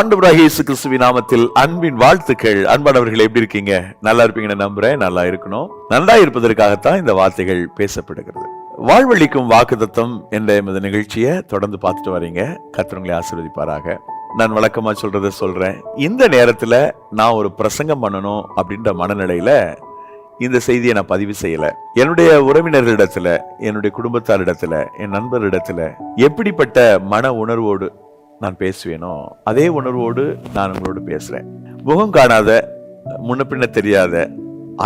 ஆண்டவராகிய இயேசு கிறிஸ்துவின் நாமத்தில் அன்பின் வாழ்த்துக்கள். அன்பானவர்கள், எப்படி இருக்கீங்க? நல்லா இருப்பீங்கன்னு நம்புறேன். நல்லா இருக்கணும். நல்லா இருப்பதற்காகத்தான் இந்த வார்த்தைகள் பேசப்படுகிறது. வாழ்வழிக்கும் வாக்குத்தத்தம் என்ற எமது நிகழ்ச்சியை தொடர்ந்து பார்த்துட்டு வரீங்க. கர்த்தர் உங்களை ஆசீர்வதிப்பாராக. நான் வழக்கமா சொல்றதை சொல்றேன். இந்த நேரத்துல நான் ஒரு பிரசங்கம் பண்ணணும் அப்படின்ற மனநிலையில இந்த செய்தியை நான் பதிவு செய்யல. என்னுடைய உறவினர்களிடத்துல, என்னுடைய குடும்பத்தாரிடத்துல, என் நண்பரிடத்துல எப்படிப்பட்ட மன உணர்வோடு நான் பேசுவேனோ அதே உணர்வோடு நான் உங்களோடு பேசுறேன். முகம் காணாத, முன்ன பின்ன தெரியாத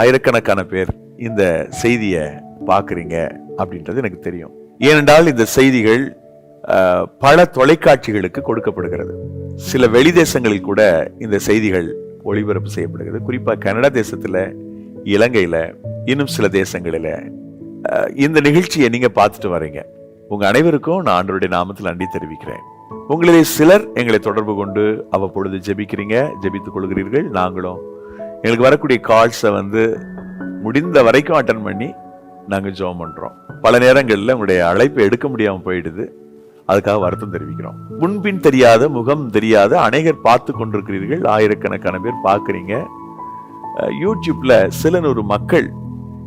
ஆயிரக்கணக்கான பேர் இந்த செய்தியை பாக்குறீங்க அப்படின்றது எனக்கு தெரியும். ஏனென்றால் இந்த செய்திகள் பல தொலைக்காட்சிகளுக்கு கொடுக்கப்படுகிறது. சில வெளி தேசங்களில் கூட இந்த செய்திகள் ஒளிபரப்பு செய்யப்படுகிறது. குறிப்பா கனடா தேசத்துல, இலங்கையில, இன்னும் சில தேசங்களில இந்த நிகழ்ச்சியை நீங்க பார்த்துட்டு வரீங்க. உங்க அனைவருக்கும் நான் ஆண்டவருடைய நாமத்தில் நன்றி தெரிவிக்கிறேன். உங்களிலே சிலர் எங்களை தொடர்பு கொண்டு அவ்வப்பொழுது ஜெபிக்கிறீங்க, ஜெபித்துக் கொள்கிறீர்கள். நாங்களும் எங்களுக்கு வரக்கூடிய கால்ஸை முடிந்த வரைக்கும் அட்டன் பண்ணி நாங்கள் ஜெபம் பண்றோம். பல நேரங்களில் உங்களுடைய அழைப்பை எடுக்க முடியாம போயிடுது. அதுக்காக வருத்தம் தெரிவிக்கிறோம். முன்பின் தெரியாத, முகம் தெரியாத அநேகர் பார்த்து கொண்டிருக்கிறீர்கள். ஆயிரக்கணக்கான பேர் பார்க்குறீங்க. யூடியூப்ல சில நூறு மக்கள்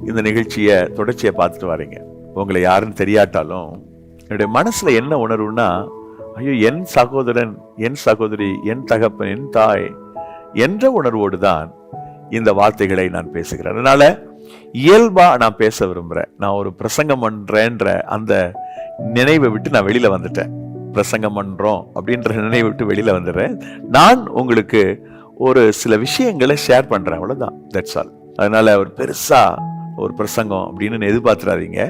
இந்த நிகழ்ச்சியை தொடர்ச்சியை பார்த்துட்டு வரீங்க. உங்களை யாருன்னு தெரியாட்டாலும் என்னுடைய மனசுல என்ன உணர்வுன்னா, ஐயோ, என் சகோதரன், என் சகோதரி, என் தகப்பன், என் தாய் என்ற உணர்வோடு தான் இந்த வார்த்தைகளை நான் பேசுகிறேன். அதனால இயல்பா நான் பேச விரும்புறேன். நான் ஒரு பிரசங்கம் பண்றேன்ற அந்த நினைவை விட்டு நான் வெளியில வந்துட்டேன். பிரசங்கம் பண்றோம் அப்படின்ற நினைவை விட்டு வெளியில வந்துடுறேன். நான் உங்களுக்கு ஒரு சில விஷயங்களை ஷேர் பண்றேன், அவ்வளவுதான். That's all. அதனால ஒரு பெருசா ஒரு பிரசங்கம் அப்படின்னு எதிர்பார்த்துறாதீங்க.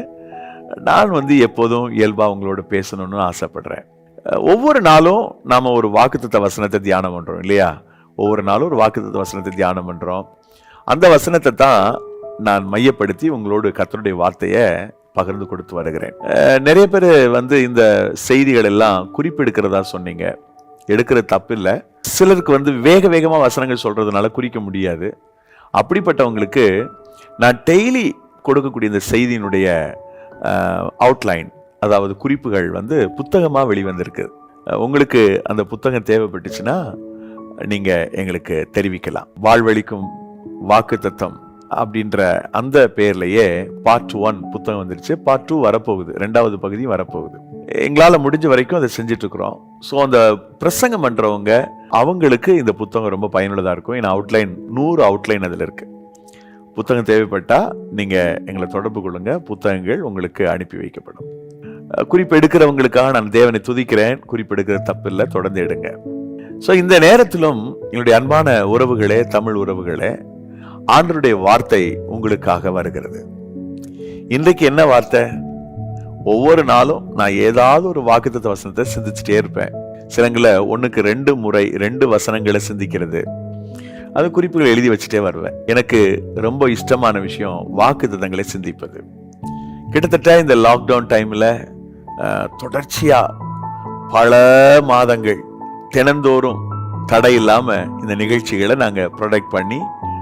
நான் எப்போதும் இயல்பா உங்களோட பேசணும்னு ஆசைப்படுறேன். ஒவ்வொரு நாளும் நாம ஒரு வாக்குத்தத்த வசனத்தை தியானம் பண்றோம் இல்லையா? ஒவ்வொரு நாளும் ஒரு வாக்குத்தத்த வசனத்தை தியானம் பண்றோம். அந்த வசனத்தை தான் நான் மையப்படுத்தி உங்களோடு கர்த்தருடைய வார்த்தையை பகிர்ந்து கொடுத்து வருகிறேன். நிறைய பேர் இந்த செய்திகள் எல்லாம் குறிப்பெடுக்கிறதா சொன்னீங்க. எடுக்கிறது தப்பு இல்லை. சிலருக்கு வேக வேகமா வசனங்கள் சொல்றதுனால குறிக்க முடியாது. அப்படிப்பட்டவங்களுக்கு நான் டெய்லி கொடுக்கக்கூடிய இந்த செய்தியினுடைய அவுட்லைன், அதாவது குறிப்புகள் புத்தகமா வெளிவந்திருக்கு. உங்களுக்கு அந்த புத்தகம் தேவைப்பட்டுச்சுன்னா நீங்க எங்களுக்கு தெரிவிக்கலாம். வாழ்வழிக்கும் வாக்குத்தத்தம் அப்படின்ற அந்த பேர்லயே பார்ட் 1 புத்தகம் வந்துருச்சு. பார்ட் 2 வரப்போகுது. 2வது பகுதியும் வரப்போகுது. எங்களால முடிஞ்ச வரைக்கும் அதை செஞ்சுட்டு இருக்கிறோம். ஸோ அந்த பிரசங்கம் பண்றவங்க அவங்களுக்கு இந்த புத்தகம் ரொம்ப பயனுள்ளதா இருக்கும். ஏன்னா 100 அவுட்லைன் அதுல இருக்கு. புத்தகம் தேவைப்பட்டா நீங்க எங்களை தொடர்பு கொள்ளுங்க. புத்தகங்கள் உங்களுக்கு அனுப்பி வைக்கப்படும். குறிப்பு எடுக்கிறவங்களுக்காக நான் தேவனை துதிக்கிறேன். குறிப்பு எடுக்கிற தப்பு இல்லை, தொடர்ந்து எடுங்க. ஸோ இந்த நேரத்திலும் என்னுடைய அன்பான உறவுகளே, தமிழ் உறவுகளே, ஆண்டவருடைய வார்த்தை உங்களுக்காக வருகிறது. இன்றைக்கு என்ன வார்த்தை? ஒவ்வொரு நாளும் நான் ஏதாவது ஒரு வாக்குத்தத்த வசனத்தை சிந்திச்சுட்டே இருப்பேன். சிலங்களை 1க்கு 2 முறை 2 வசனங்களை சிந்திக்கிறது, அது குறிப்புகள் எழுதி வச்சுட்டே வருவேன். எனக்கு ரொம்ப இஷ்டமான விஷயம் வாக்குத்தத்தங்களை சிந்திப்பது. கிட்டத்தட்ட இந்த லாக்டவுன் டைம்ல தொடர்ச்சியா பல மாதங்கள் தினந்தோறும் தடை இல்லாம இந்த நிகழ்ச்சிகளை நாங்க ப்ரொடக்ட் பண்ணி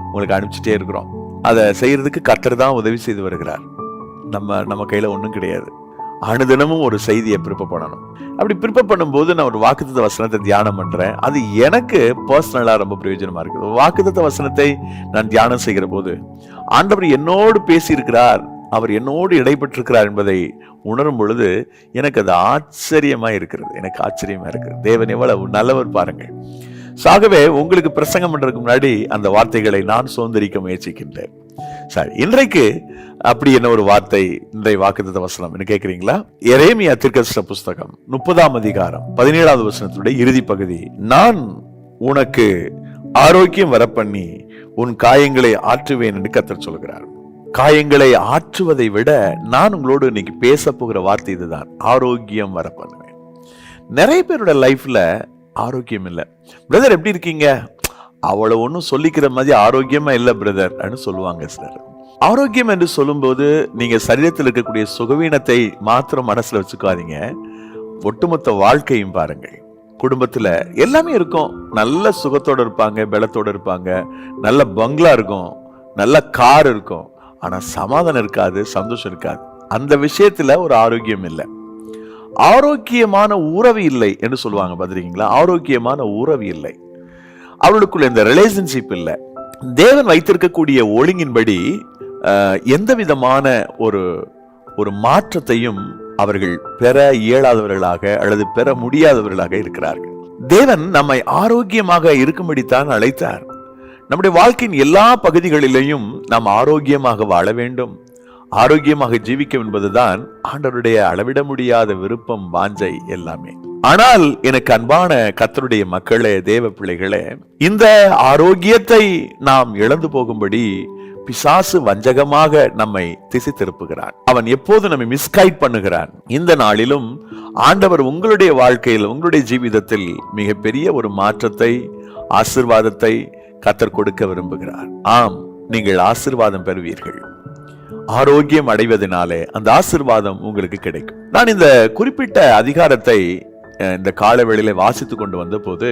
உங்களுக்கு அனுப்பிச்சுட்டே இருக்கிறோம். அதை செய்யறதுக்கு கர்த்தர் தான் உதவி செய்து வருகிறார். நம்ம கையில ஒன்றும் கிடையாது. அனுதினமும் ஒரு செய்தியை ப்ரிப்பேர் பண்ணணும். அப்படி ப்ரிப்பேர் பண்ணும்போது நான் ஒரு வாக்குத்தத்த வசனத்தை தியானம் பண்றேன். அது எனக்கு பர்சனலா ரொம்ப பிரயோஜனமா இருக்குது. வாக்குத்தத்த வசனத்தை நான் தியானம் செய்கிற போது ஆண்டவர் என்னோடு பேசி இருக்கிறார், அவர் என்னோடு இடைப்பட்டிருக்கிறார் என்பதை உணரும் பொழுது எனக்கு அது ஆச்சரியமா இருக்கிறது. எனக்கு ஆச்சரியமா இருக்கிறது. தேவன் எவ்வளவு நல்லவர் பாருங்கள். ஆகவே உங்களுக்கு பிரசங்கம் பண்றதுக்கு முன்னாடி அந்த வார்த்தைகளை நான் சுதந்திரிக்க முயற்சிக்கின்றேன். சரி, இன்றைக்கு அப்படி என்ன ஒரு வார்த்தை, இன்றைய வாக்குத்தத்த வசனம் என்ன கேட்கிறீங்களா? எரேமியா தீர்க்கதரிசன புஸ்தகம் 30ஆம் அதிகாரம் 17வது வசனத்துடைய இறுதி பகுதி. நான் உனக்கு ஆரோக்கியம் வரப்பண்ணி உன் காயங்களை ஆற்றுவேன் என்று கர்த்தர் சொல்கிறார். காயங்களை ஆற்றுவதை விட நான் உங்களோடு இன்னைக்கு பேச போகிற வார்த்தை இதுதான், ஆரோக்கியம் வர பண்ணுவேன். நிறைய பேரோட லைஃப்ல ஆரோக்கியம் இல்லை. பிரதர் எப்படி இருக்கீங்க? அவ்வளவு ஒன்றும் சொல்லிக்கிற மாதிரி ஆரோக்கியமா இல்லை பிரதர் அப்படின்னு சொல்லுவாங்க சிலர். ஆரோக்கியம் என்று சொல்லும்போது நீங்க சரீரத்தில் இருக்கக்கூடிய சுகவீனத்தை மாத்திரம் மனசுல வச்சுக்காதீங்க. ஒட்டுமொத்த வாழ்க்கையும் பாருங்கள். குடும்பத்துல எல்லாமே இருக்கும். நல்ல சுகத்தோட இருப்பாங்க, பலத்தோட இருப்பாங்க, நல்ல பங்களா இருக்கும், நல்ல கார் இருக்கும். ஆனா சமாதானம் இருக்காது, சந்தோஷம் இருக்காது. அந்த விஷயத்துல ஒரு ஆரோக்கியம் இல்லை. ஆரோக்கியமான உறவு இல்லை என்று சொல்லுவாங்க. பாத்திருக்கீங்களா? ஆரோக்கியமான உறவு இல்லை, அவர்களுக்குள்ள இந்த ரிலேஷன்ஷிப் இல்லை. தேவன் வைத்திருக்கக்கூடிய ஒழுங்கின்படி எந்த விதமான ஒரு மாற்றத்தையும் அவர்கள் பெற இயலாதவர்களாக அல்லது பெற முடியாதவர்களாக இருக்கிறார்கள். தேவன் நம்மை ஆரோக்கியமாக இருக்கும்படித்தான் அழைத்தார். நம்முடைய வாழ்க்கையின் எல்லா பகுதிகளிலேயும் நாம் ஆரோக்கியமாக வாழ வேண்டும், ஆரோக்கியமாக ஜீவிக்கும் என்பதுதான் ஆண்டவருடைய அளவிட முடியாத விருப்பம், வாஞ்சை எல்லாமே. ஆனால் எனக்கு அன்பான கர்த்தருடைய மக்களே, தேவ பிள்ளைகளே, இந்த ஆரோக்கியத்தை நாம் இழந்து போகும்படி பிசாசு வஞ்சகமாக நம்மை திசை திருப்புகிறான். அவன் எப்போது நம்மை மிஸ்கைட் பண்ணுகிறான். இந்த நாளிலும் ஆண்டவர் உங்களுடைய வாழ்க்கையில், உங்களுடைய ஜீவிதத்தில் மிகப்பெரிய ஒரு மாற்றத்தை, ஆசீர்வாதத்தை கர்த்தர் கொடுக்க விரும்புகிறார். ஆம், நீங்கள் ஆசீர்வாதம் பெறுவீர்கள். ஆரோக்கியம் அடைவதனாலே அந்த ஆசீர்வாதம் உங்களுக்கு கிடைக்கும். நான் இந்த குறிப்பிட்ட அதிகாரத்தை இந்த காலவேளையில வாசித்துக் கொண்டு வந்த போது,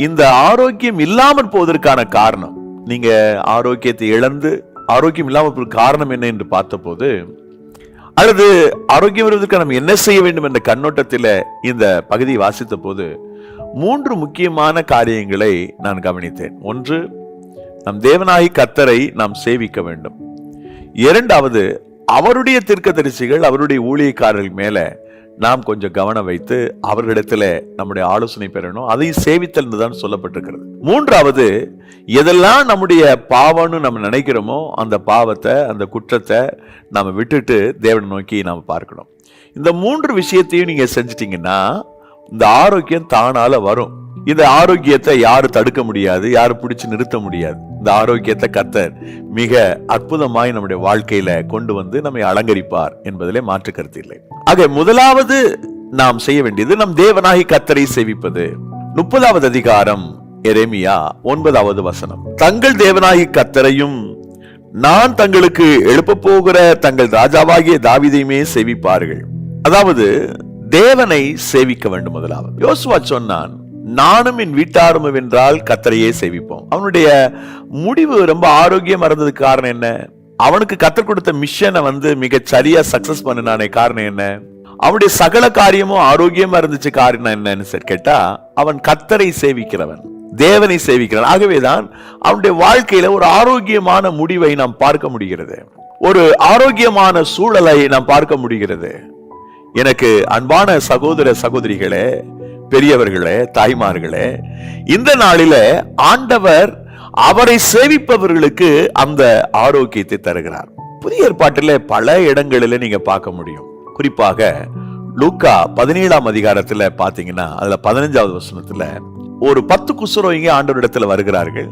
இந்த ஆரோக்கியம் இல்லாமல் போவதற்கான காரணம், நீங்க ஆரோக்கியத்தை இழந்து ஆரோக்கியம் இல்லாமல் காரணம் என்ன என்று பார்த்த போது, அல்லது ஆரோக்கியம் வருவதற்கு நம்ம என்ன செய்ய வேண்டும் என்ற கண்ணோட்டத்தில் இந்த பகுதியை வாசித்த போது 3 முக்கியமான காரியங்களை நான் கவனித்தேன். ஒன்று, நம் தேவனாகி கர்த்தரை நாம் சேவிக்க வேண்டும். இரண்டாவது, அவருடைய தீர்க்கதரிசிகள், அவருடைய ஊழியக்காரர்கள் மேல நாம் கொஞ்சம் கவனம் வைத்து அவர்களிடத்துல நம்முடைய ஆலோசனை பெறணும். அதையும் சேவித்தல் என்றுதான் சொல்லப்பட்டிருக்கிறது. மூன்றாவது, எதெல்லாம் நம்முடைய பாவம்னு நம்ம நினைக்கிறோமோ அந்த பாவத்தை, அந்த குற்றத்தை நாம விட்டுட்டு தேவனை நோக்கி நாம பார்க்கணும். இந்த 3 விஷயத்தையும் நீங்க செஞ்சிட்டீங்கன்னா இந்த ஆரோக்கியம் தானால வரும். இந்த ஆரோக்கியத்தை யாரு தடுக்க முடியாது, யாரு பிடிச்சு நிறுத்த முடியாது. இந்த ஆரோக்கியத்தை கர்த்தர் மிக அற்புதமாய் நம்முடைய வாழ்க்கையில கொண்டு வந்து நம்மை அலங்கரிப்பார் என்பதிலே மாற்று கருத்து இல்லை. ஆக முதலாவது நாம் செய்ய வேண்டியது நம் தேவனாகி கர்த்தரை சேவிப்பது. 30வது அதிகாரம் எரேமியா 9வது வசனம். தங்கள் தேவனாகி கர்த்தரையும் நான் தங்களுக்கு எழுப்ப போகிற தங்கள் ராஜாவாகிய தாவீதையுமே சேவிப்பார்கள். அதாவது தேவனை சேவிக்க வேண்டும். முதலாவது யோசுவா சொன்னான், நானும் என் வீட்டாரும் என்றால் கர்த்தரையே சேவிப்போம். அவனுடைய முடிவு ரொம்ப ஆரோக்கியம் இருந்ததுக்கு காரணம் என்ன? அவனுக்கு கர்த்தர் கொடுத்த மிஷனை மிக சரியா சக்சஸ் பண்ணினானே. காரணம் என்ன? அவனுடைய சகல காரியமும் ஆரோக்கியமா இருந்துச்சு. காரணம் என்னன்னு கேட்டா, அவன் கர்த்தரை சேவிக்கிறவன், தேவனை சேவிக்கிறான். ஆகவேதான் அவனுடைய வாழ்க்கையில ஒரு ஆரோக்கியமான முடிவை நாம் பார்க்க முடிகிறது, ஒரு ஆரோக்கியமான சூழலை நாம் பார்க்க முடிகிறது. எனக்கு அன்பான சகோதர சகோதரிகளே, பெரியவர்களே, தாய்மார்களே, இந்த நாளில ஆண்டவர் அவரை சேவிப்பவர்களுக்கு அந்த ஆரோக்கியத்தை தருகிறார். புதிய ஏற்பாட்டில பல இடங்களில நீங்க பார்க்க முடியும். குறிப்பாக லூக்கா 17ஆம் அதிகாரத்துல பாத்தீங்கன்னா, அதுல 15வது வசனத்துல ஒரு 10 குஷ்டரோகிங்க ஆண்டவரிடத்துல வருகிறார்கள்.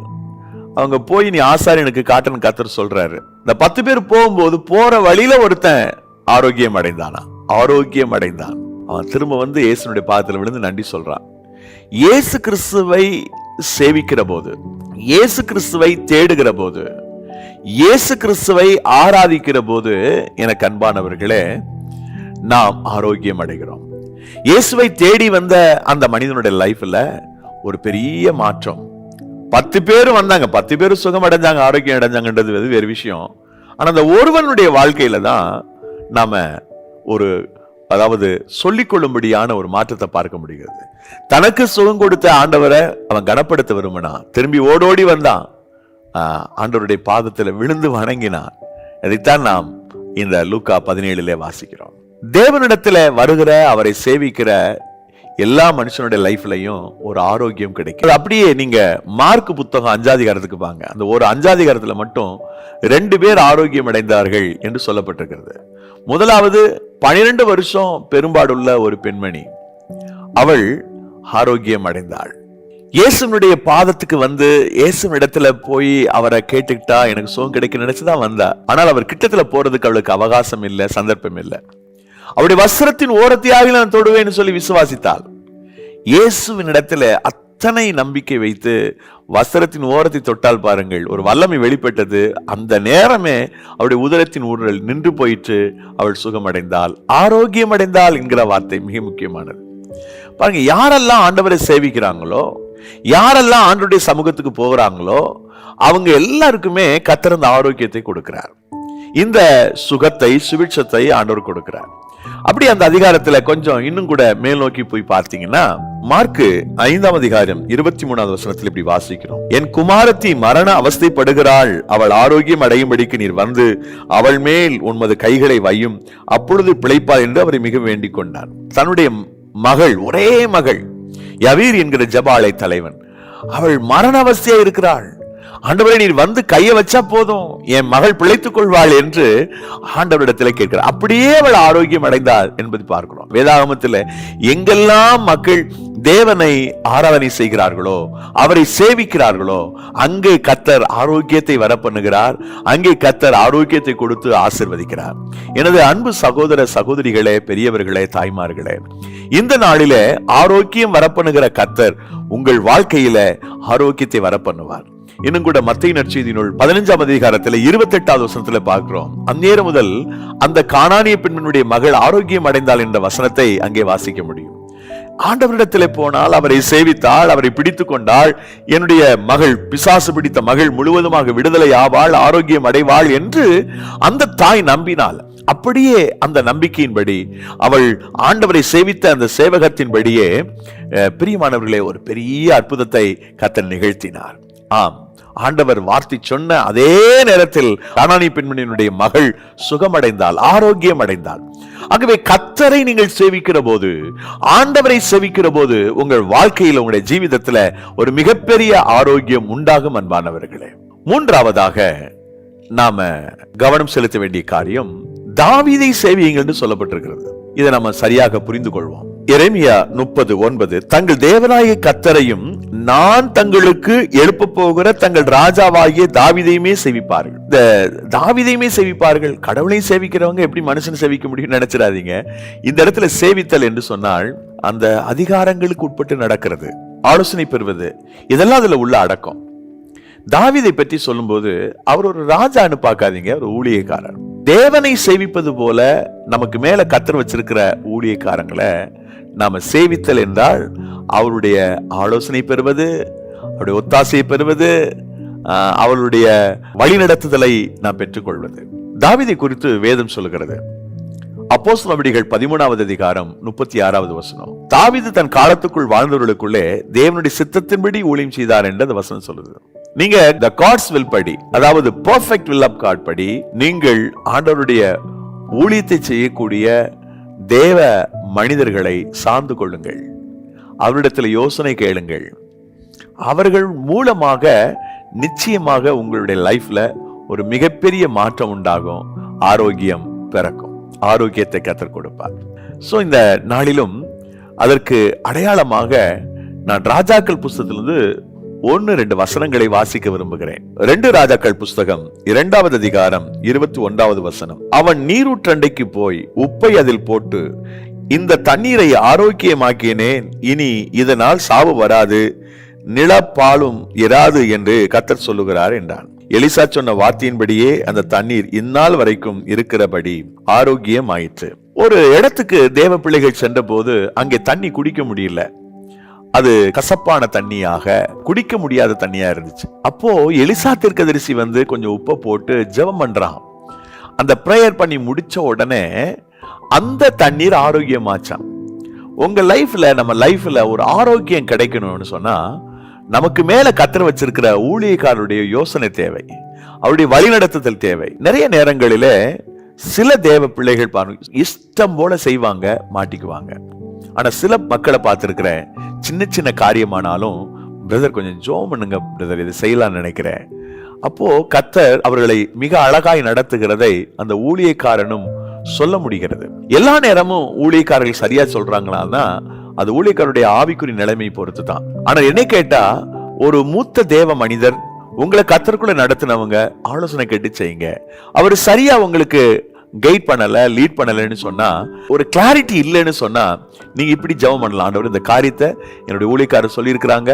அவங்க போய் நீ ஆசாரியனுக்கு காட்டுன்னு கர்த்தர் சொல்றாரு. இந்த 10 பேர் போகும்போது போற வழியில ஒருத்தன் ஆரோக்கியம் அடைந்தானா, ஆரோக்கியம் அடைந்தான். அவன் திரும்ப இயேசுனுடைய பாதத்தில் விழுந்து நன்றி சொல்றான். இயேசு கிறிஸ்துவை சேவிக்கிற போது, இயேசு கிறிஸ்துவை தேடுகிற போது, இயேசு கிறிஸ்துவை ஆராதிக்கிற போது, எனக்கு அன்பானவர்களே, நாம் ஆரோக்கியம் அடைகிறோம். இயேசுவை தேடி வந்த அந்த மனிதனுடைய லைஃப்ல ஒரு பெரிய மாற்றம். 10 பேரும் வந்தாங்க, 10 பேரும் சுகம் அடைஞ்சாங்க, ஆரோக்கியம் அடைஞ்சாங்கன்றது வேறு விஷயம். ஆனா அந்த ஒருவனுடைய வாழ்க்கையில தான் நாம ஒரு, அதாவது சொல்லிக்கொள்ளும்படியான ஒரு மாற்றத்தை பார்க்க முடிகிறது. தனக்கு சுகம் கொடுத்த ஆண்டவரை அவன் கனப்படுத்த விரும்பினான். திரும்பி ஓடோடி வந்தான், ஆண்டவருடைய பாதத்துல விழுந்து வணங்கினான். இதைத்தான் நாம் இந்த லூக்கா 17 வாசிக்கிறோம். தேவனிடத்துல வருகிற, அவரை சேவிக்கிற எல்லா மனுஷனுடைய லைஃப்லயும் ஒரு ஆரோக்கியம் கிடைக்கும். அப்படியே நீங்க மார்க் புத்தகம் 5ஆம் அதிகாரத்துக்கு பாங்க. அந்த ஒரு 5ஆம் அதிகாரத்துல மட்டும் 2 பேர் ஆரோக்கியம் அடைந்தார்கள் என்று சொல்லப்பட்டிருக்கிறது. முதலாவது 12 வருஷம் பெரும்பாடுள்ள ஒரு பெண்மணி, அவள் ஆரோக்கியம் அடைந்தாள். இயேசுனுடைய பாதத்துக்கு இயேசுவிடத்துல போய் அவரை கேட்டுக்கிட்டா எனக்கு சுகம் கிடைக்க நினைச்சுதான் வந்தா. ஆனால் அவர் கிட்டத்துல போறதுக்கு அவளுக்கு அவகாசம் இல்லை, சந்தர்ப்பம் இல்லை. அவருடைய வஸ்திரத்தின் ஓரத்தையாக நான் தொடுவேன்னு சொல்லி விசுவாசித்தாள். இயேசுவின் இடத்துல அத்தனை நம்பிக்கை வைத்து வஸ்திரத்தின் ஓரத்தை தொட்டால் பாருங்கள், ஒரு வல்லமை வெளிப்பட்டது. அந்த நேரமே அவருடைய உதரத்தின் ஊழல் நின்று போயிட்டு அவள் சுகமடைந்தாள், ஆரோக்கியம் அடைந்தாள் என்கிற வார்த்தை மிக முக்கியமானது. பாருங்க, யாரெல்லாம் ஆண்டவரை சேவிக்கிறாங்களோ, யாரெல்லாம் ஆண்டவருடைய சமூகத்துக்கு போகிறாங்களோ, அவங்க எல்லாருக்குமே கர்த்தர் அந்த ஆரோக்கியத்தை கொடுக்கிறார். இந்த சுகத்தை, சுபிட்சத்தை ஆண்டவர் கொடுக்கிறார். அப்படி அந்த அதிகாரத்துல கொஞ்சம் இன்னும் கூட மேல் நோக்கி போய் பார்த்தீங்கன்னா, மார்க்கு 5ஆம் அதிகாரம் 23வது வசனத்தில் இப்படி வாசிக்கிறோம். என் குமாரத்தி மரண அவஸ்தைப்படுகிறாள், அவள் ஆரோக்கியம் அடையும்படிக்கு நீர் வந்து அவள் மேல் உமது கைகளை வையும், அப்பொழுது பிழைப்பாள் என்று அவரை மிக வேண்டிக் கொண்டார். தன்னுடைய மகள், ஒரே மகள் யவீர் என்கிற ஜெபாலய தலைவன், அவள் மரண அவஸ்தையா இருக்கிறாள், ஆண்டவரே நீர் வந்து கையை வச்சா போதும், என் மகள் பிழைத்துக் கொள்வாள் என்று ஆண்டவரிடத்தில் கேட்கிறார். அப்படியே அவள் ஆரோக்கியம் அடைந்தாள் என்பது பார்க்கிறோம். வேதாகமத்தில் எங்கெல்லாம் மக்கள் தேவனை ஆராதனை செய்கிறார்களோ, அவரை சேவிக்கிறார்களோ, அங்கே கர்த்தர் ஆரோக்கியத்தை வர பண்ணுகிறார், அங்கே கர்த்தர் ஆரோக்கியத்தை கொடுத்து ஆசீர்வதிக்கிறார். எனது அன்பு சகோதர சகோதரிகளே, பெரியவர்களே, தாய்மார்களே, இந்த நாளிலே ஆரோக்கியம் வரப்பண்ணுகிற கர்த்தர் உங்கள் வாழ்க்கையில ஆரோக்கியத்தை வர பண்ணுவார். இன்னும் கூட மத்தேயு நற்செய்தியினுள் 15ஆம் அதிகாரத்தில் 28வது வசனத்துல பார்க்கிறோம். அந்நேரம் முதல் அந்த கானானிய பெண்மணியுடைய மகள் ஆரோக்கியம் அடைந்தாள் என்ற வசனத்தை அங்கே வாசிக்க முடியும். ஆண்டவரிடத்திலே போனால், அவரை சேவித்தாள், அவரை பிடித்துக் கொண்டாள், என்னுடைய மகள், பிசாசு பிடித்த மகள் முழுவதுமாக விடுதலை ஆவாள், ஆரோக்கியம் அடைவாள் என்று அந்த தாய் நம்பினாள். அப்படியே அந்த நம்பிக்கையின்படி அவள் ஆண்டவரை சேவித்த அந்த சேவகத்தின்படியே பிரியமானவர்களே ஒரு பெரிய அற்புதத்தை கர்த்தர் நிகழ்த்தினார். ஆம், ஆண்டவர் வார்த்தை சொன்ன அதே நேரத்தில் கானானிய பெண்மணியினுடைய மகள் சுகமடைந்தாள், ஆரோக்கியம் அடைந்தாள். ஆகவே கர்த்தரை நீங்கள் சேவிக்கிற போது, ஆண்டவரை சேவிக்கிற போது உங்கள் வாழ்க்கையில், உங்களுடைய ஜீவிதத்தில் ஒரு மிகப்பெரிய ஆரோக்கியம் உண்டாகும் அன்பானவர்களே. மூன்றாவதாக நாம கவனம் செலுத்த வேண்டிய காரியம், தாவீதை சேவியுங்கள் என்று சொல்லப்பட்டிருக்கிறது. இதை நம்ம சரியாக புரிந்து கொள்வோம். எரேமியா 30:9, தங்கள் தேவனாகிய கர்த்தரையும் நான் தங்களுக்கு எழுப்ப போகிற தங்கள் ராஜாவாகிய தாவீதையுமே சேவிப்பார்கள். இந்த தாவீதையுமே சேவிப்பார்கள். கடவுளை சேவிக்கிறவங்க எப்படி மனுஷன் சேவிக்க முடியும் நினைச்சிடாதீங்க. இந்த இடத்துல சேவித்தல் என்று சொன்னால் அந்த அதிகாரங்களுக்கு உட்பட்டு நடக்கிறது, ஆலோசனை பெறுவது, இதெல்லாம் அதுல உள்ள அடக்கம். தாவீதை பற்றி சொல்லும் போது அவர் ஒரு ராஜான்னு பார்க்காதீங்க, ஒரு ஊழியக்காரர். தேவனை சேவிப்பது போல நமக்கு மேல கர்த்தர் வச்சிருக்கிற ஊழியக்காரங்களை நாம சேவித்தல் என்றால் அவருடைய ஆலோசனை பெறுவது, அவருடைய ஒத்தாசையை பெறுவது, அவருடைய வழிநடத்துதலை நாம் பெற்றுக்கொள்வது. தாவீதை குறித்து வேதம் சொல்லுகிறது. அப்போஸ்தலர் நடவடிக்கைகள் 13வது அதிகாரம் 36வது வசனம், தாவீது தன் காலத்துக்குள் வாழ்ந்தவர்களுக்குள்ளே தேவனுடைய சித்தத்தின்படி ஊழியம் செய்தார் என்று அந்த வசனம் சொல்லுது. நீங்க the God's will படி, அதாவது perfect will of God படி நீங்கள் ஆண்டவருடைய ஊழியத்தை செய்யக்கூடிய தேவ மனிதர்களை சார்ந்து கொள்ளுங்கள், அவரிடத்தில் யோசனை கேளுங்கள். அவர்கள் மூலமாக நிச்சயமாக உங்களுடைய லைஃப்ல ஒரு மிகப்பெரிய மாற்றம் உண்டாகும், ஆரோக்கியம் பிறக்கும், ஆரோக்கியத்தை கர்த்தர் கொடுப்பார். சோ இந்த நாளிலும் அதற்கு அடையாளமாக நான் ராஜாக்கள் புஸ்தகத்திலிருந்து 1-2 வசனங்களை வாசிக்க விரும்புகிறேன். 2 ராஜாக்கள் புஸ்தகம் 2வது அதிகாரம் 21வது வசனம், அவன் நீரூற்றண்டைக்கு போய் உப்பை அதில் போட்டு இந்த தண்ணீரை ஆரோக்கியமாக்கினேன், இனி இதனால் சாவு வராது, நிலப்பாலும் இராது என்று கர்த்தர் சொல்லுகிறார் என்றான். எலிசா சொன்ன வார்த்தையின்படியே அந்த தண்ணீர் இந்நாள் வரைக்கும் இருக்கிறபடி ஆரோக்கியம் ஆயிற்று. ஒரு இடத்துக்கு தேவ பிள்ளைகள் சென்ற போது அங்கே தண்ணி குடிக்க முடியல, அது கசப்பான தண்ணியாக, குடிக்க முடியாத தண்ணியா இருந்துச்சு. அப்போ எலிசா தீர்க்கதரிசி வந்து கொஞ்சம் உப்பை போட்டு ஜெபம் பண்றான். அந்த பிரேயர் பண்ணி முடிச்ச உடனே அந்த தண்ணீர் ஆரோக்கியமாச்சான். உங்க லைஃப்ல, நம்ம லைஃப்ல ஒரு ஆரோக்கியம் கிடைக்கணும்னு சொன்னா நமக்கு மேல கர்த்தர் வச்சிருக்கிற ஊழியக்காரருடைய யோசனை தேவை, அவருடைய வழிநடத்துதல் தேவை. நிறைய நேரங்களிலே சில தேவ பிள்ளைகள் பாருங்க, இஷ்டம் போல செய்வாங்க, மாட்டிக்குவாங்க. ஆனா சில மக்களை பார்த்திருக்கிறேன், சின்ன சின்ன காரியமானாலும் பிரதர் கொஞ்சம் ஜெபம் பண்ணுங்க பிரதர், இது செய்யலாம்னு நினைக்கிறேன். அப்போ கர்த்தர் அவர்களை மிக அழகாய் நடத்துகிறதை அந்த ஊழியக்காரனும் சொல்ல முடிகிறது. எல்லா நேரமும் ஊழியக்காரர்கள் சரியா சொல்றாங்கன்னா அது ஊழியக்காரருடைய ஆவிக்குறி நிலைமை பொறுத்து தான். ஆனா என்ன கேட்டா, ஒரு மூத்த தேவ மனிதர் உங்களை கர்த்தருக்குள்ள நடத்தினவங்க ஆலோசனை கேட்டு செய்யுங்க. அவர் சரியா உங்களுக்கு கைட் பண்ணல, லீட் பண்ணலன்னு சொன்னா, ஒரு கிளாரிட்டி இல்லைன்னு சொன்னா, நீங்க இப்படி ஜெபம் பண்ணலாம், ஆண்டவர் இந்த காரியத்தை என்னுடைய ஊழியக்காரர் சொல்லியிருக்கிறாங்க,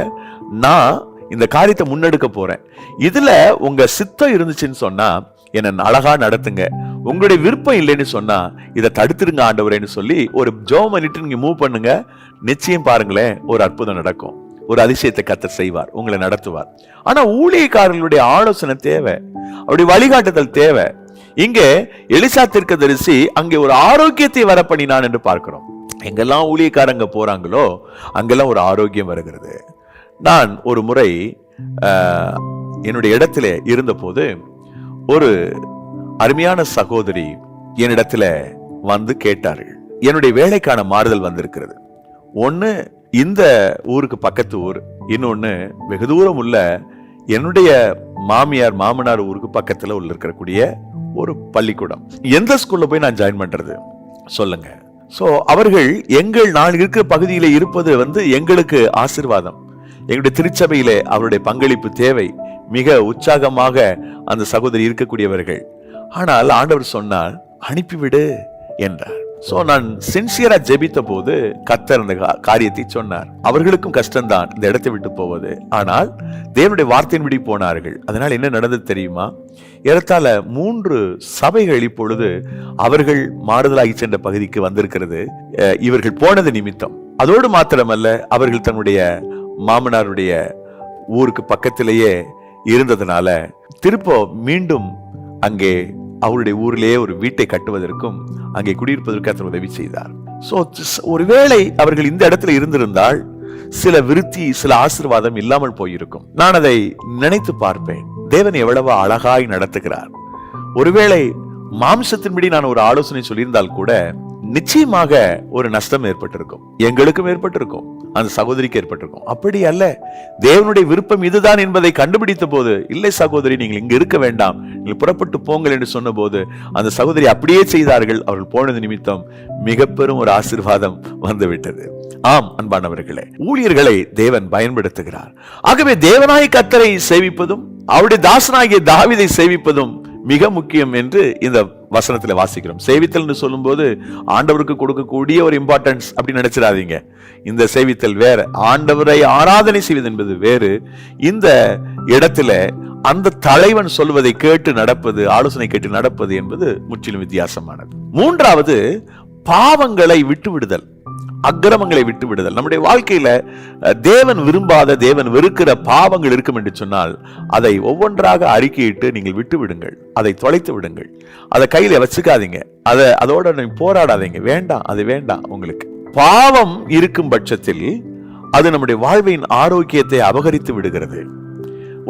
நான் இந்த காரியத்தை முன்னெடுக்க போறேன், இதுல உங்க சித்தம் இருந்துச்சுன்னு சொன்னா என்ன அழகா நடத்துங்க, உங்களுடைய விருப்பம் இல்லைன்னு சொன்னா இதை தடுத்துருங்க ஆண்டவரேன்னு சொல்லி ஒரு ஜெபம் பண்ணிட்டு நீங்க மூவ் பண்ணுங்க. நிச்சயம் பாருங்களேன், ஒரு அற்புதம் நடக்கும், ஒரு அதிசயத்தை கர்த்தர் செய்வார், உங்களை நடத்துவார். ஆனா ஊழியக்காரர்களுடைய ஆலோசனை தேவை, அவருடைய வழிகாட்டுதல் தேவை. இங்கே எலிசா தீர்க்கதரிசி அங்கே ஒரு ஆரோக்கியத்தை வர பண்ணினான் என்று பார்க்கிறோம். எங்கெல்லாம் ஊழியக்காரங்க போறாங்களோ அங்கெல்லாம் ஒரு ஆரோக்கியம் வருகிறது. நான் ஒரு முறை என்னுடைய இடத்துல இருந்த போது ஒரு அருமையான சகோதரி என்னிடத்துல வந்து கேட்டார்கள். என்னுடைய வேலைக்கான மாறுதல் வந்திருக்கிறது. ஒன்னு இந்த ஊருக்கு பக்கத்து ஊர், இன்னொன்னு வெகு தூரம் உள்ள என்னுடைய மாமியார் மாமனார் ஊருக்கு பக்கத்துல உள்ள இருக்கக்கூடிய ஒரு பள்ளிக்கூடம். எந்த ஸ்கூல்ல போய் நான் ஜாயின் பண்றது சொல்லுங்க. சோ அவர்கள் நான் இருக்கிற பகுதியில இருப்பது எங்களுக்கு ஆசீர்வாதம். எங்களுடைய திருச்சபையிலே அவருடைய பங்களிப்பு தேவை. மிக உற்சாகமாக அந்த சகோதரி இருக்கக்கூடியவர்கள். ஆனால் ஆண்டவர் சொன்னார், அனுப்பிவிடு என்றார். சோ நான் சின்சியரா ஜெபித்த போது கர்த்தர் அந்த காரியத்தை சொன்னார். அவர்களுக்கும் கஷ்டம்தான் இந்த இடத்தை விட்டு போவது. ஆனால் தேவனுடைய வார்த்தையின்படி போனார்கள். அதனால் என்ன நடந்தது தெரியுமா? ஏறத்தாழ 3 சபைகள் இப்பொழுது அவர்கள் மாறுதலாகி சென்ற பகுதிக்கு வந்திருக்கிறது, இவர்கள் போனது நிமித்தம். அதோடு மாத்திரமல்ல, அவர்கள் தன்னுடைய மாமனாருடைய ஊருக்கு பக்கத்திலேயே இருந்ததுனால திருப்ப மீண்டும் அங்கே அவருடைய ஊரிலேயே ஒரு வீட்டை கட்டுவதற்கும் அங்கே குடியிருப்பதற்கு அவர் உதவி செய்தார். சோ ஒருவேளை அவர்கள் இந்த இடத்துல இருந்திருந்தால் சில விருத்தி, சில ஆசீர்வாதம் இல்லாமல் போயிருக்கும். நான் அதை நினைத்து பார்ப்பேன். தேவன் எவ்வளவு அழகாய் நடத்துகிறார். ஒருவேளை மாம்சத்தின்படி நான் ஒரு ஆலோசனை சொல்லியிருந்தால் கூட நிச்சயமாக ஒரு நஷ்டம் ஏற்பட்டிருக்கும். எங்களுக்கும் ஏற்பட்டிருக்கும், அந்த சகோதரிக்கு ஏற்பட்டிருக்கும். அப்படி அல்ல, தேவனுடைய விருப்பம் இதுதான் என்பதை கண்டுபிடித்த போது, இல்லை சகோதரி நீங்கள் இங்கு இருக்க வேண்டாம், நீங்கள் புறப்பட்டு போங்கள் என்று சொன்ன போது அந்த சகோதரி அப்படியே செய்தார்கள். அவர்கள் போனது நிமித்தம் மிக பெரும் ஒரு ஆசீர்வாதம் வந்துவிட்டது. ஆம் அன்பானவர்களே, ஊழியர்களை தேவன் பயன்படுத்துகிறார். ஆகவே தேவனாய் கர்த்தரை சேவிப்பதும் அவருடைய தாசனாகிய தாவீதை சேவிப்பதும் மிக முக்கியம் என்று இந்த வசனத்துல வாசிக்கிறோம். சேவித்தல் சொல்லும் போது ஆண்டவருக்கு கொடுக்கக்கூடிய ஒரு இம்பார்ட்டன்ஸ் அப்படி நினைச்சிடாதீங்க. இந்த சேவித்தல் வேற, ஆண்டவரை ஆராதனை செய்வது என்பது வேறு. இந்த இடத்துல அந்த தலைவன் சொல்வதை கேட்டு நடப்பது, ஆலோசனை கேட்டு நடப்பது என்பது முற்றிலும் வித்தியாசமானது. 3வது பாவங்களை விட்டுவிடுதல், அக்கிரமங்களை விட்டு விடுதல். நம்முடைய வாழ்க்கையில தேவன் விரும்பாத, தேவன் வெறுக்கிற பாவங்கள் இருக்கும் என்று சொன்னால் அதை ஒவ்வொன்றாக அறிக்கையிட்டு நீங்கள் விட்டு விடுங்கள், அதை தொலைத்து விடுங்கள். அதை கையில வச்சுக்காதீங்க, அதோட போராடாதீங்க. வேண்டாம், அது வேண்டாம். உங்களுக்கு பாவம் இருக்கும் பட்சத்தில் அது நம்முடைய வாழ்வின் ஆரோக்கியத்தை அபகரித்து விடுகிறது.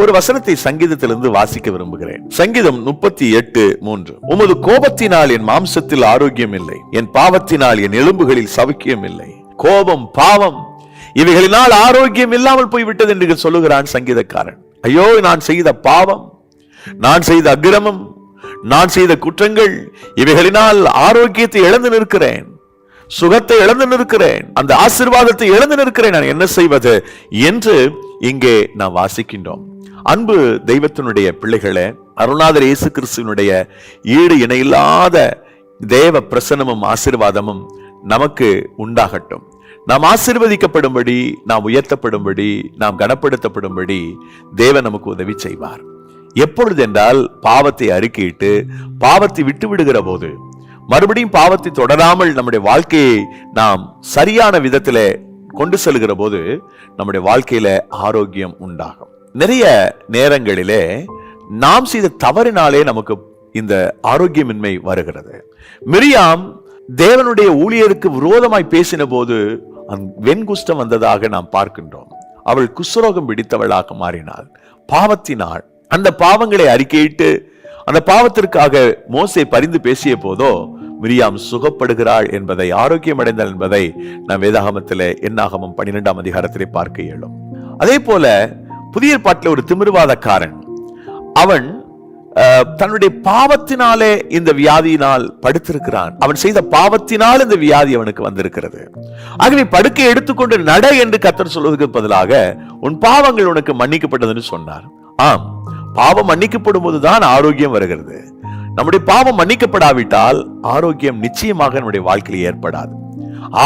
ஒரு வசனத்தை சங்கீதத்திலிருந்து வாசிக்க விரும்புகிறேன். சங்கீதம் 38:3. உமது கோபத்தினால் என் மாம்சத்தில் ஆரோக்கியம் இல்லை, என் பாவத்தினால் என் எலும்புகளில் சவுக்கியம் இல்லை. கோபம், பாவம் இவைகளினால் ஆரோக்கியம் இல்லாமல் போய்விட்டது என்று சொல்லுகிறான் சங்கீதக்காரன். ஐயோ, நான் செய்த பாவம், நான் செய்த அக்கிரமம், நான் செய்த குற்றங்கள், இவைகளினால் ஆரோக்கியத்தை இழந்து நிற்கிறேன், சுகத்தை இழந்து நிற்கிறேன், அந்த ஆசீர்வாதத்தை இழந்து நிற்கிறேன், நான் என்ன செய்வது என்று இங்கே நாம் வாசிக்கின்றோம். அன்பு தெய்வத்தினுடைய பிள்ளைகளே, அருள்நாதர் இயேசு கிறிஸ்துவினுடைய ஈடு இணையில்லாத தேவ பிரசன்னமும் ஆசீர்வாதமும் நமக்கு உண்டாகட்டும். நாம் ஆசீர்வதிக்கப்படும்படி, நாம் உயர்த்தப்படும்படி, நாம் கனப்படுத்தப்படும்படி தேவன் நமக்கு உதவி செய்வார். எப்பொழுது என்றால், பாவத்தை அறிக்கையிட்டு பாவத்தை விட்டு விடுகிற போது, மறுபடியும் பாவத்தை தொடராமல் நம்முடைய வாழ்க்கையை நாம் சரியான விதத்திலே கொண்டு செல்கிற போது நம்முடைய வாழ்க்கையில ஆரோக்கியம் உண்டாகும். நிறைய நேரங்களிலே நாம் செய்த தவறினாலே நமக்கு இந்த ஆரோக்கியமின்மை வருகிறது. மிரியாம் தேவனுடைய ஊழியருக்கு விரோதமாய் பேசின போது வெண்குஷ்டம் வந்ததாக நாம் பார்க்கின்றோம். அவள் குஷ்ரோகம் பிடித்தவளாக மாறினாள் பாவத்தினாள். அந்த பாவங்களை அறிக்கையிட்டு அந்த பாவத்திற்காக மோசே பரிந்து பேசிய போதோ மிரியாம் சுகப்படுகிறாள் என்பதை, ஆரோக்கியம் அடைந்தாள் என்பதை நாம் வேதாகமத்திலே என்னாகமம் 12ஆம் அதிகாரத்திலே பார்க்க இயலும். அதே போல புதிய ஏற்பாட்டில் ஒரு திமிர்வாதக்காரன், அவன் தன்னுடைய பாவத்தினாலே இந்த வியாதியினால் படுத்திருக்கிறான். அவன் செய்த பாவத்தினால் இந்த வியாதி அவனுக்கு வந்திருக்கிறது. ஆகவே படுக்கை எடுத்துக்கொண்டு நட என்று கர்த்தர் சொல்வதற்கு பதிலாக உன் பாவங்கள் உனக்கு மன்னிக்கப்பட்டதுன்னு சொன்னார். ஆம், பாவம் மன்னிக்கப்படும் போதுதான் ஆரோக்கியம் வருகிறது. நம்முடைய பாவம் மன்னிக்கப்படாவிட்டால் ஆரோக்கியம் நிச்சயமாக நம்முடைய வாழ்க்கையில் ஏற்படாது.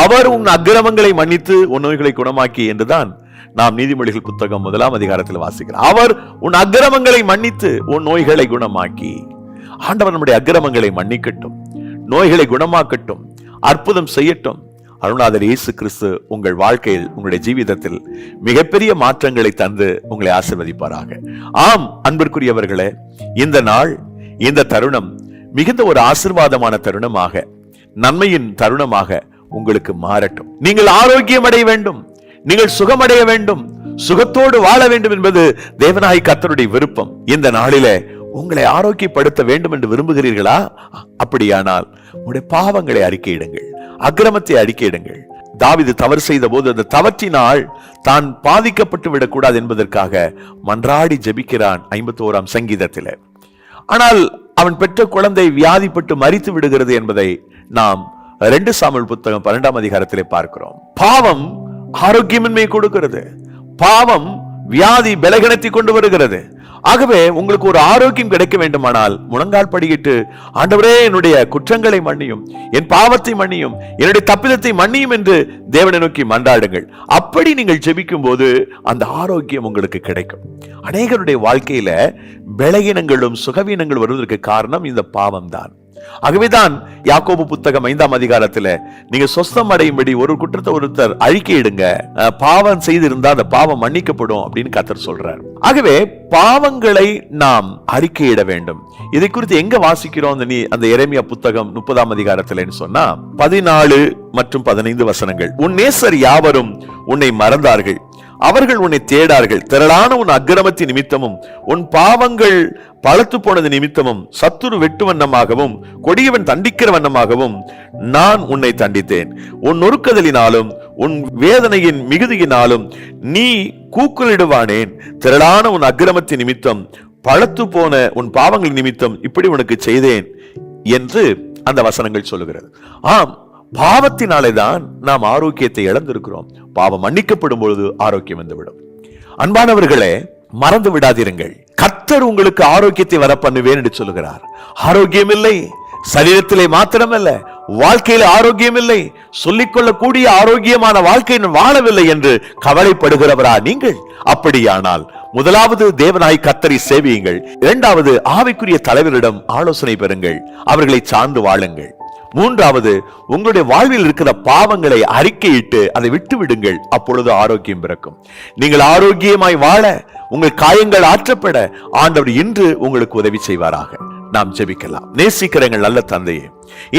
அவர் உன் அக்கிரமங்களை மன்னித்து உன் நோய்களை குணமாக்கி என்றுதான் நாம் நீதிமொழிகள் புத்தகம் 1ஆம் அதிகாரத்தில் வாசிக்கிறோம். அவர் உன் அக்கிரமங்களை மன்னித்து உன் நோய்களை குணமாக்கி. ஆண்டவர் நம்முடைய அக்கிரமங்களை மன்னிக்கட்டும், நோய்களை குணமாக்கட்டும், அற்புதம் செய்யட்டும். அருள்நாதர் இயேசு கிறிஸ்து உங்கள் வாழ்க்கையில், உங்களுடைய ஜீவிதத்தில் மிகப்பெரிய மாற்றங்களை தந்து உங்களை ஆசீர்வதிப்பாராக. ஆம் அன்பிற்குரியவர்களே, இந்த நாள், இந்த தருணம் மிகுந்த ஒரு ஆசீர்வாதமான தருணமாக, நன்மையின் தருணமாக உங்களுக்கு மாறட்டும். நீங்கள் ஆரோக்கியம் அடைய வேண்டும், நீங்கள் சுகமடைய வேண்டும், சுகத்தோடு வாழ வேண்டும் என்பது தேவனாய் கர்த்தருடைய விருப்பம். இந்த நாளிலே உங்களை ஆரோக்கியப்படுத்த வேண்டும் என்று விரும்புகிறீர்களா? அப்படியானால் உங்களுடைய பாவங்களை அறிக்கையிடுங்கள், அக்கிரமத்தை அறிக்கையிடுங்கள். தாவீது தவறு செய்த போது அந்த தவற்றினால் தான் பாதிக்கப்பட்டு விடக்கூடாது என்பதற்காக மன்றாடி ஜெபிக்கிறான் 51ஆம் சங்கீதத்தில். ஆனால் அவன் பெற்ற குழந்தை வியாதிப்பட்டு மரித்து விடுகிறது என்பதை நாம் 2 சாமுவேல் புத்தகம் 12ஆம் அதிகாரத்திலே பார்க்கிறோம். பாவம் ஆரோக்கியமின்மை கொடுக்கிறது, பாவம் வியாதி பலகீனத்தை கொண்டு வருகிறது. ஆகவே உங்களுக்கு ஒரு ஆரோக்கியம் கிடைக்க வேண்டுமானால் முழங்கால் படியிட்டு, ஆண்டவரே என்னுடைய குற்றங்களை மன்னியும், என் பாவத்தை மன்னியும், என்னுடைய தப்பிதத்தை மன்னியும் என்று தேவனை நோக்கி மன்றாடுங்கள். அப்படி நீங்கள் ஜெபிக்கும் போது அந்த ஆரோக்கியம் உங்களுக்கு கிடைக்கும். அநேகருடைய வாழ்க்கையில பலகீனங்களும் சுகவீனங்கள் வருவதற்கு காரணம் இந்த பாவம் தான். ஆகவேதான் யாக்கோபு புத்தகம் 5ஆம் அதிகாரத்துல நீங்க சொஸ்தம் அடையும்படி ஒரு குற்றத்தை ஒருத்தர் அறிக்கையிடுங்க, பாவம் செய்திருந்தா அந்த பாவம் மன்னிக்கப்படும் அப்படின்னு கர்த்தர் சொல்றார். ஆகவே பாவங்களை நாம் அறிக்கையிட வேண்டும். இதை குறித்து எங்க வாசிக்கிறோம்? அந்த எரேமியா புத்தகம் 30ஆம் அதிகாரத்துல சொன்னா 14 மற்றும் 15 வசனங்கள். உன் நேசர் யாவரும் உன்னை மறந்தார்கள், அவர்கள் உன்னை தேடார்கள். திரளான உன் அக்கிரமத்தின் நிமித்தமும் உன் பாவங்கள் பலத்து போனது நிமித்தமும் சத்துரு வெட்டு வண்ணமாகவும் கொடியவன் தண்டிக்கிற வண்ணமாகவும் நான் உன்னை தண்டித்தேன். உன் நொறுக்குதலினாலும் உன் வேதனையின் மிகுதியினாலும் நீ கூக்குலிடுவானேன். திரளான உன் அக்கிரமத்தின் நிமித்தம் பலத்து போன உன் பாவங்கள் நிமித்தம் இப்படி உனக்கு செய்தேன் என்று அந்த வசனங்கள் சொல்லுகிறது. ஆம், பாவத்தினாலே தான் நாம் ஆரோக்கியத்தை இழந்திருக்கிறோம். பாவம் மன்னிக்கப்படும் பொழுது ஆரோக்கியம் வந்துவிடும். அன்பானவர்களே, மறந்து விடாதிருங்கள், கர்த்தர் உங்களுக்கு ஆரோக்கியத்தை வர பண்ணுவேன் என்று சொல்லுகிறார். ஆரோக்கியம் இல்லை, சரீரத்திலே மாத்திரமல்ல, வாழ்க்கையில ஆரோக்கியம் இல்லை, சொல்லிக்கொள்ளக்கூடிய ஆரோக்கியமான வாழ்க்கை வாழவில்லை என்று கவலைப்படுகிறவரா நீங்கள்? அப்படியானால் முதலாவது தேவனாய் கர்த்தரை சேவியுங்கள். இரண்டாவது ஆவிக்குரிய தலைவரிடம் ஆலோசனை பெறுங்கள், அவர்களை சார்ந்து வாழுங்கள். மூன்றாவது உங்களுடைய வாழ்வில் இருக்கிற பாவங்களை அறிக்கையிட்டு அதை விட்டு விடுங்கள். அப்பொழுது ஆரோக்கியம் பிறக்கும். நீங்கள் ஆரோக்கியமாய் வாழ, உங்கள் காயங்கள் ஆற்றப்பட ஆண்டவர் இன்று உங்களுக்கு உதவி செய்வாராக. நாம் ஜெபிக்கலாம். நேசிக்கிறங்கள் நல்ல தந்தையே,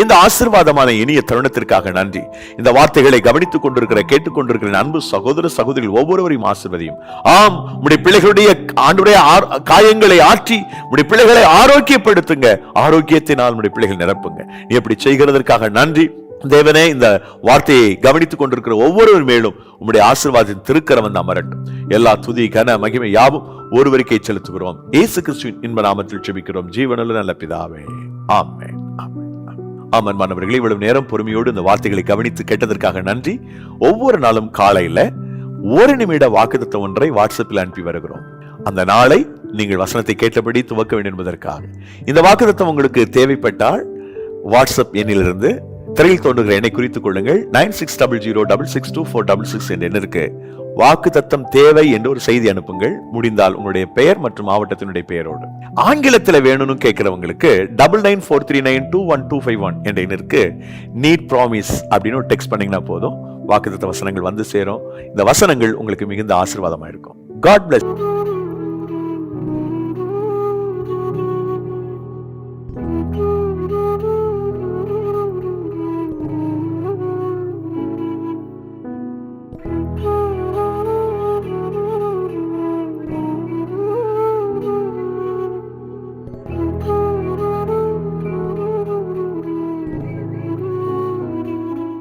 இந்த ஆசீர்வாதமான இனிய தருணத்திற்காக நன்றி. இந்த வார்த்தைகளை கவனித்துக் கொண்டிருக்கிற கேட்டுக்கொண்டிருக்கிற அன்பு சகோதர சகோதரிகள் ஒவ்வொருவரையும் ஆசீர்வதியும். ஆம், உம்முடைய பிள்ளைகளுடைய ஆண்டுடைய காயங்களை ஆற்றி உம்முடைய பிள்ளைகளை ஆரோக்கியப்படுத்துங்க. ஆரோக்கியத்தினால் உம்முடைய பிள்ளைகள் நிரப்புங்க. நீ எப்படி செய்கிறதற்காக நன்றி தேவனே. இந்த வார்த்தையை கவனித்துக் கொண்டிருக்கிற ஒவ்வொருவர் மேலும் உம்முடைய ஆசீர்வாதத்தின் திருக்கரம் அமரட்டும். எல்லா துதி கன மகிமை யாவும் ஒருவருக்கே செலுத்துகிறோம். இயேசு கிறிஸ்துவின் இன்ப நாமத்தில் ஜெபிக்கிறோம் ஜீவனுள்ள நல்ல பிதாவே, ஆமென். ஆமென். மாணவர்களே, இவ்வளவு நேரம் பொறுமையோடு இந்த வார்த்தைகளை கவனித்து கேட்டதற்காக நன்றி. ஒவ்வொரு நாளும் காலையில 1 நிமிட வாக்குத்தத்தம் ஒன்றை வாட்ஸ்அப்பில் அனுப்பி வருகிறோம். அந்த நாளை நீங்கள் வசனத்தை கேட்டபடி துவக்க வேண்டும் என்பதற்காக. இந்த வாக்குத்தத்தம் உங்களுக்கு தேவைப்பட்டால் வாட்ஸ்அப் எண்ணிலிருந்து திரையில் தோன்றுகிற எண்ணை குறித்துக் கொள்ளுங்கள். 9600662466 என்ற எண்ணிற்கு வாக்கு தத்தம் தேவை என்று ஒரு செய்தி அனுப்புங்கள். முடிந்தால் உங்களுடைய பெயர் மற்றும் மாவட்டத்தினுடைய பெயரோடு. ஆங்கிலத்தில் வேணும்னு கேட்கிறவங்களுக்கு 9943921251 என்ற எண்ணிற்கு நீட் ப்ராமிஸ் அப்படின்னு ஒரு டெக்ஸ்ட் பண்ணீங்கன்னா போதும், வாக்குத்தத்த வசனங்கள் வந்து சேரும். இந்த வசனங்கள் உங்களுக்கு மிகுந்த ஆசீர்வாதமா இருக்கும். God bless.